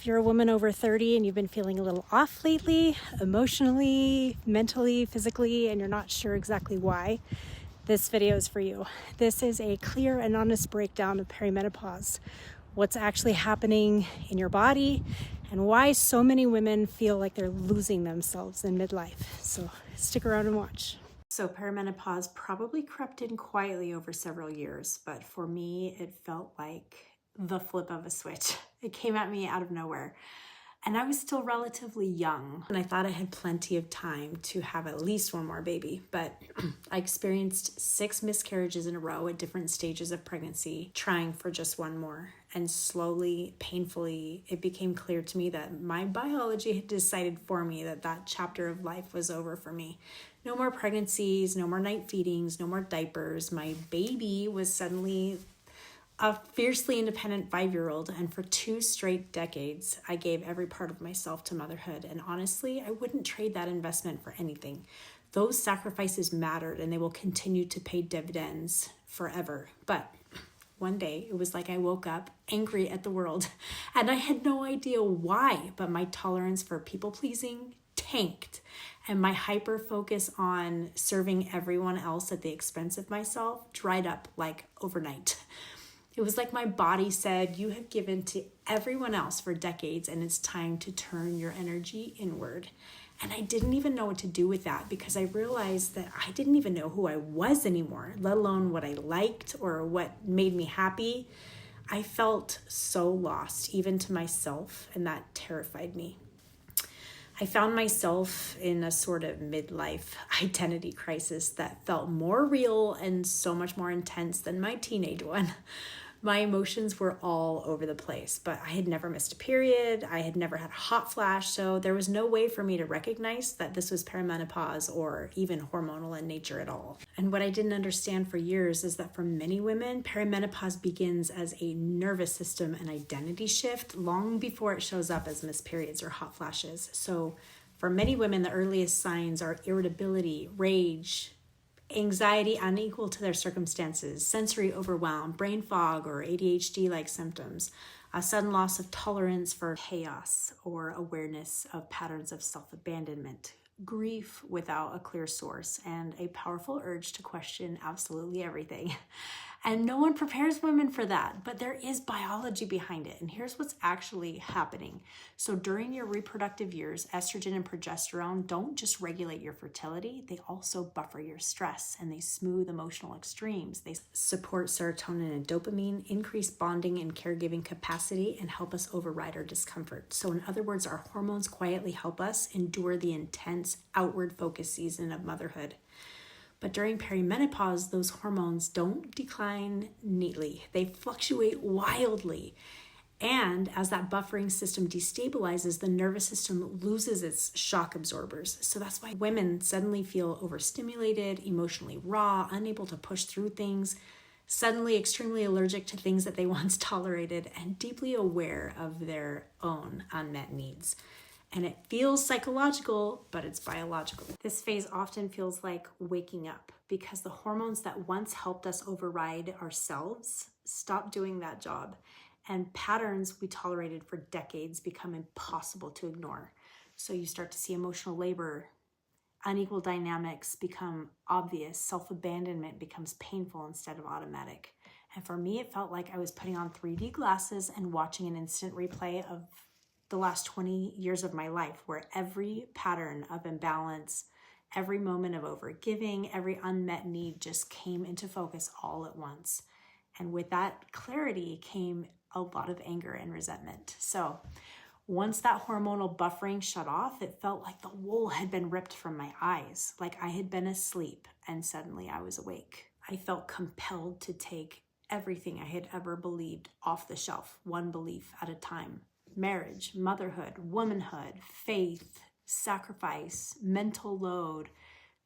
you're a woman over 30 and you've been feeling a little off lately, emotionally, mentally, physically, and you're not sure exactly why, this video is for you. This is a clear and honest breakdown of perimenopause, what's actually happening in your body, and why so many women feel like they're losing themselves in midlife. So stick around and watch. So perimenopause probably crept in quietly over several years, but for me, it felt like the flip of a switch. It came at me out of nowhere. And I was still relatively young, and I thought I had plenty of time to have at least one more baby, but I experienced 6 miscarriages in a row at different stages of pregnancy, trying for just one more. And slowly, painfully, it became clear to me that my biology had decided for me that that chapter of life was over for me. No more pregnancies, no more night feedings, no more diapers. My baby was suddenly a fiercely independent 5-year-old, and for 2 straight decades, I gave every part of myself to motherhood. And honestly, I wouldn't trade that investment for anything. Those sacrifices mattered, and they will continue to pay dividends forever. But one day, it was like I woke up angry at the world, and I had no idea why, but my tolerance for people-pleasing tanked, and my hyper focus on serving everyone else at the expense of myself dried up like overnight. It was like my body said, you have given to everyone else for decades and it's time to turn your energy inward. And I didn't even know what to do with that because I realized that I didn't even know who I was anymore, let alone what I liked or what made me happy. I felt so lost, even to myself, and that terrified me. I found myself in a sort of midlife identity crisis that felt more real and so much more intense than my teenage one. My emotions were all over the place, but I had never missed a period. I had never had a hot flash, so there was no way for me to recognize that this was perimenopause or even hormonal in nature at all. And what I didn't understand for years is that for many women, perimenopause begins as a nervous system and identity shift long before it shows up as missed periods or hot flashes. So for many women, the earliest signs are irritability, rage, anxiety unequal to their circumstances, sensory overwhelm, brain fog, or ADHD-like symptoms, a sudden loss of tolerance for chaos or awareness of patterns of self-abandonment, grief without a clear source, and a powerful urge to question absolutely everything. And no one prepares women for that, but there is biology behind it. And here's what's actually happening. So during your reproductive years, estrogen and progesterone don't just regulate your fertility, they also buffer your stress and they smooth emotional extremes. They support serotonin and dopamine, increase bonding and caregiving capacity, and help us override our discomfort. So in other words, our hormones quietly help us endure the intense outward focus season of motherhood. But during perimenopause, those hormones don't decline neatly. They fluctuate wildly. And as that buffering system destabilizes, the nervous system loses its shock absorbers. So that's why women suddenly feel overstimulated, emotionally raw, unable to push through things, suddenly extremely allergic to things that they once tolerated, and deeply aware of their own unmet needs. And it feels psychological, but it's biological. This phase often feels like waking up because the hormones that once helped us override ourselves stop doing that job. And patterns we tolerated for decades become impossible to ignore. So you start to see emotional labor, unequal dynamics become obvious, self-abandonment becomes painful instead of automatic. And for me, it felt like I was putting on 3D glasses and watching an instant replay of the last 20 years of my life, where every pattern of imbalance, every moment of overgiving, every unmet need just came into focus all at once. And with that clarity came a lot of anger and resentment. So once that hormonal buffering shut off, it felt like the wool had been ripped from my eyes, like I had been asleep and suddenly I was awake. I felt compelled to take everything I had ever believed off the shelf, one belief at a time. Marriage, motherhood, womanhood, faith, sacrifice, mental load,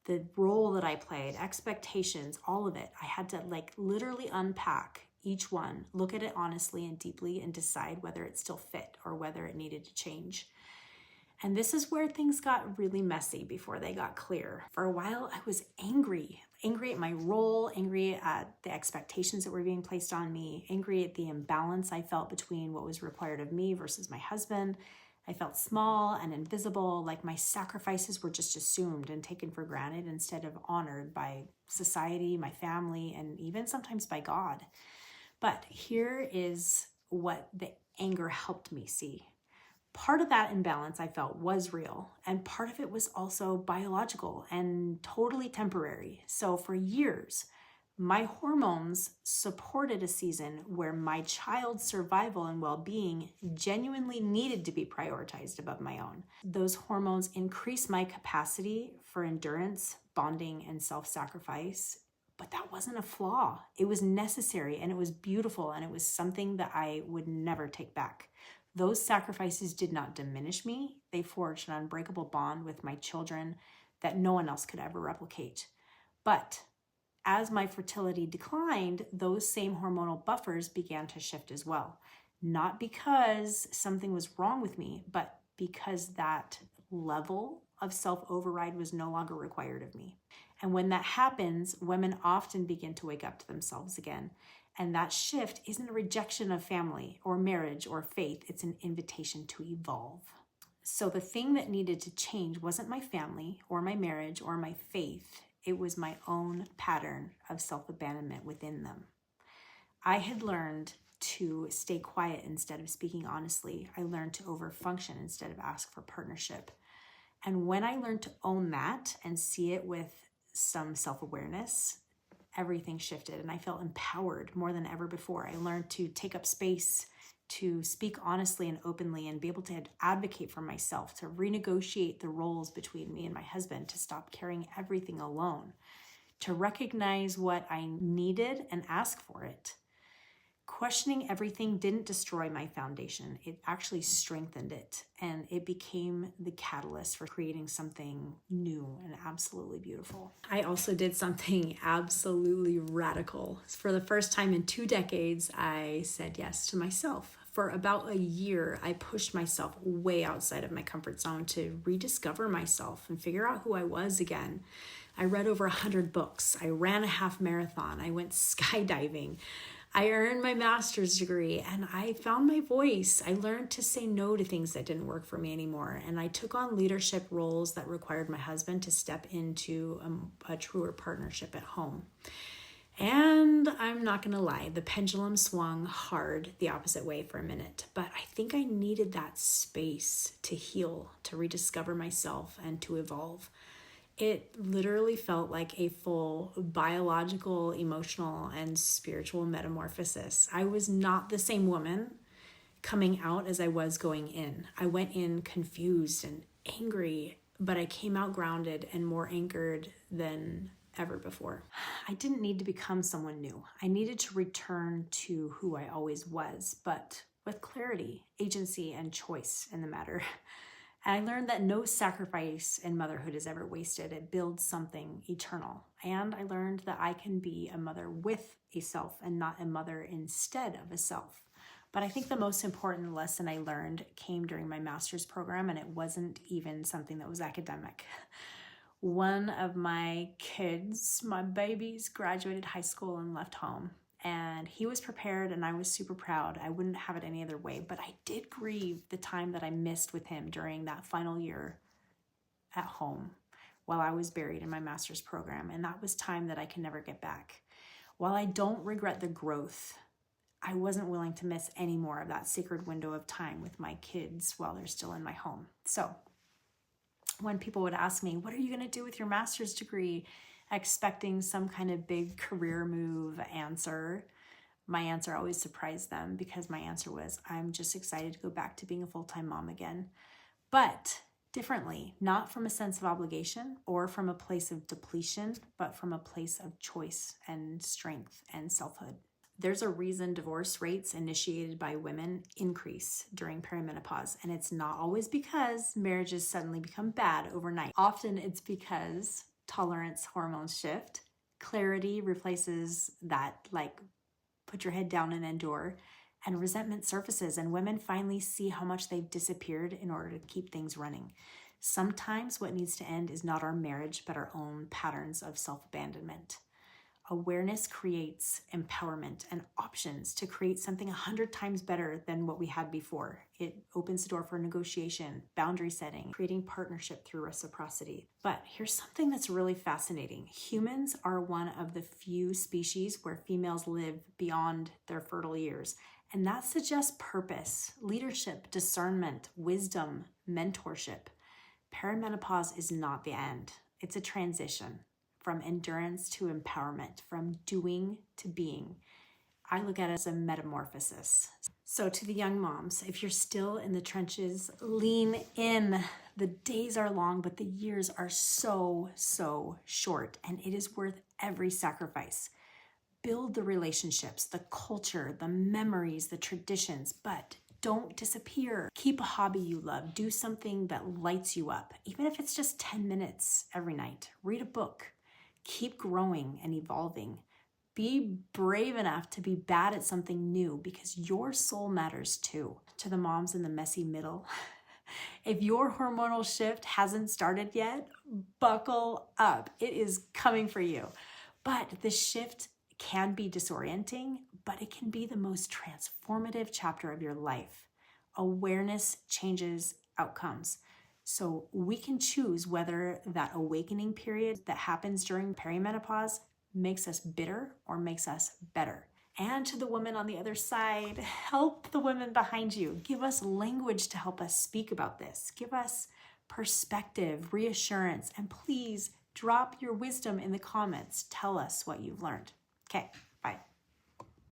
the role that I played, expectations, all of it. I had to literally unpack each one, look at it honestly and deeply, and decide whether it still fit or whether it needed to change. And this is where things got really messy before they got clear. For a while, I was angry angry at my role, angry at the expectations that were being placed on me, angry at the imbalance I felt between what was required of me versus my husband. I felt small and invisible, like my sacrifices were just assumed and taken for granted instead of honored by society, my family, and even sometimes by God. But here is what the anger helped me see. Part of that imbalance I felt was real, and part of it was also biological and totally temporary. So for years, my hormones supported a season where my child's survival and well-being genuinely needed to be prioritized above my own. Those hormones increased my capacity for endurance, bonding, and self-sacrifice. But that wasn't a flaw. It was necessary, and it was beautiful, and it was something that I would never take back. Those sacrifices did not diminish me. They forged an unbreakable bond with my children that no one else could ever replicate. But as my fertility declined, those same hormonal buffers began to shift as well. Not because something was wrong with me, but because that level of self-override was no longer required of me. And when that happens, women often begin to wake up to themselves again. And that shift isn't a rejection of family or marriage or faith. It's an invitation to evolve. So the thing that needed to change wasn't my family or my marriage or my faith. It was my own pattern of self-abandonment within them. I had learned to stay quiet instead of speaking honestly. I learned to overfunction instead of ask for partnership. And when I learned to own that and see it with some self-awareness, everything shifted and I felt empowered more than ever before. I learned to take up space, to speak honestly and openly and be able to advocate for myself, to renegotiate the roles between me and my husband, to stop carrying everything alone, to recognize what I needed and ask for it. Questioning everything didn't destroy my foundation. It actually strengthened it, and it became the catalyst for creating something new and absolutely beautiful. I also did something absolutely radical. For the first time in 2 decades, I said yes to myself. For about a year, I pushed myself way outside of my comfort zone to rediscover myself and figure out who I was again. I read over 100 books. I ran a half marathon. I went skydiving. I earned my master's degree and I found my voice. I learned to say no to things that didn't work for me anymore. And I took on leadership roles that required my husband to step into a truer partnership at home. And I'm not going to lie, the pendulum swung hard the opposite way for a minute. But I think I needed that space to heal, to rediscover myself, and to evolve. It literally felt like a full biological, emotional, and spiritual metamorphosis. I was not the same woman coming out as I was going in. I went in confused and angry, but I came out grounded and more anchored than ever before. I didn't need to become someone new. I needed to return to who I always was, but with clarity, agency, and choice in the matter. And I learned that no sacrifice in motherhood is ever wasted. It builds something eternal. And I learned that I can be a mother with a self and not a mother instead of a self. But I think the most important lesson I learned came during my master's program, and it wasn't even something that was academic. One of my kids, my babies, graduated high school and left home. And he was prepared and I was super proud. I wouldn't have it any other way, but I did grieve the time that I missed with him during that final year at home while I was buried in my master's program. And that was time that I can never get back. While I don't regret the growth, I wasn't willing to miss any more of that sacred window of time with my kids while they're still in my home. So when people would ask me, what are you going to do with your master's degree? Expecting some kind of big career move answer, my answer always surprised them because my answer was, I'm just excited to go back to being a full-time mom again. But differently, not from a sense of obligation or from a place of depletion, but from a place of choice and strength and selfhood. There's a reason divorce rates initiated by women increase during perimenopause, and it's not always because marriages suddenly become bad overnight. Often it's because tolerance hormones shift, clarity replaces that, like, put your head down and endure, and resentment surfaces, and women finally see how much they've disappeared in order to keep things running. Sometimes what needs to end is not our marriage, but our own patterns of self-abandonment. Awareness creates empowerment and options to create something 100 times better than what we had before. It opens the door for negotiation, boundary setting, creating partnership through reciprocity. But here's something that's really fascinating. Humans are one of the few species where females live beyond their fertile years. And that suggests purpose, leadership, discernment, wisdom, mentorship. Perimenopause is not the end. It's a transition from endurance to empowerment, from doing to being. I look at it as a metamorphosis. So to the young moms, if you're still in the trenches, lean in. The days are long, but the years are so short, and it is worth every sacrifice. Build the relationships, the culture, the memories, the traditions, but don't disappear. Keep a hobby you love. Do something that lights you up, even if it's just 10 minutes every night. Read a book. Keep growing and evolving. Be brave enough to be bad at something new because your soul matters too. To the moms in the messy middle, if your hormonal shift hasn't started yet, buckle up. It is coming for you. But the shift can be disorienting, but it can be the most transformative chapter of your life. Awareness changes outcomes. So we can choose whether that awakening period that happens during perimenopause makes us bitter or makes us better. And to the women on the other side, help the women behind you. Give us language to help us speak about this. Give us perspective, reassurance, and please drop your wisdom in the comments. Tell us what you've learned. Okay.